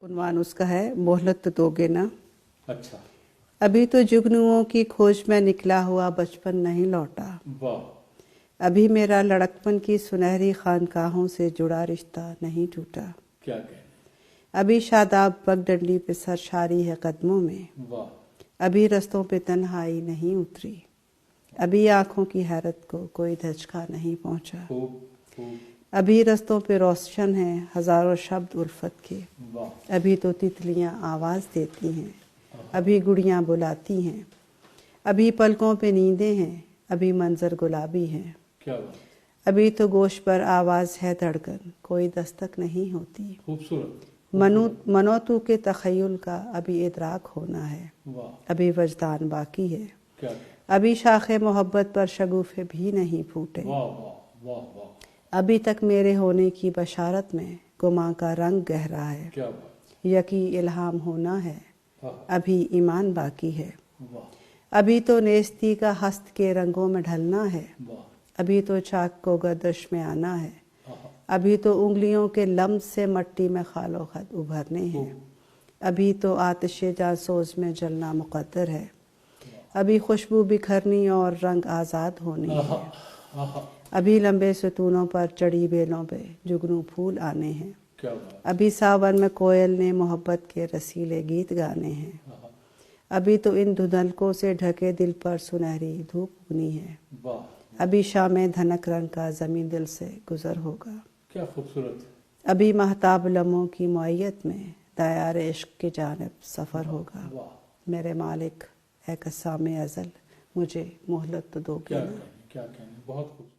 عنوان اس کا ہے مہلت تو دوگے نا۔ اچھا، ابھی تو جگنوؤں کی کھوج میں نکلا ہوا بچپن نہیں لوٹا، واہ، ابھی میرا لڑکپن کی سنہری خانقاہوں سے جڑا رشتہ نہیں ٹوٹا، کیا کہنے، ابھی شاداب پگڈنڈی پہ سرشاری ہے قدموں میں، واہ، ابھی رستوں پہ تنہائی نہیں اتری، ابھی آنکھوں کی حیرت کو کوئی دھچکا نہیں پہنچا، خوب خوب، ابھی رستوں پہ روشن ہیں ہزاروں شبد الفت کے، واہ، ابھی تو تتلیاں آواز دیتی ہیں، ابھی گڑیاں بلاتی ہیں، ابھی پلکوں پہ نیندیں ہیں، ابھی منظر گلابی ہیں، کیا بات، ابھی تو گوش پر آواز ہے دھڑکن کوئی دستک نہیں ہوتی، خوبصورت، منوتو کے تخیل کا ابھی ادراک ہونا ہے، واہ، ابھی وجدان باقی ہے، کیا کہنے، ابھی شاخ محبت پر شگوفے بھی نہیں پھوٹے، واہ واہ واہ واہ، ابھی تک میرے ہونے کی بشارت میں گماں کا رنگ گہرا ہے، کیا بات، یقیں الہام ہونا ہے، واہ ابھی ایمان باقی ہے، واہ ابھی تو نیستی کا ہست کے رنگوں میں ڈھلنا ہے، واہ، ابھی تو چاک کو گردش میں آنا ہے، آہا، ابھی تو انگلیوں کے لمس سے مٹی میں خال و خط ابھرنے ہیں، خوب، ابھی تو آتش جاسوز میں جلنا مقدر ہے، ابھی خوشبو بکھرنی اور رنگ آزاد ہونے آہا ہیں، آہا، ابھی لمبے ستونوں پر چڑی بیلوں پہ جگنو پھول آنے ہیں، کیا بات، ابھی ساون میں کوئل نے محبت کے رسیلے گیت گانے ہیں، آہا، ابھی تو ان دھندلکوں سے ڈھکے دل پر سنہری دھوپ اگنی ہے، واہ، ابھی شام دھنک رنگ کا زمین دل سے گزر ہوگا، کیا خوبصورت، ابھی مہتاب لمحوں کی معیت میں دیار عشق کی جانب سفر ہوگا، واہ، میرے مالک اے قسام ازل مجھے مہلت تو دو گے کیا نا۔ کہنے، کیا کہنے، بہت خوبصورت۔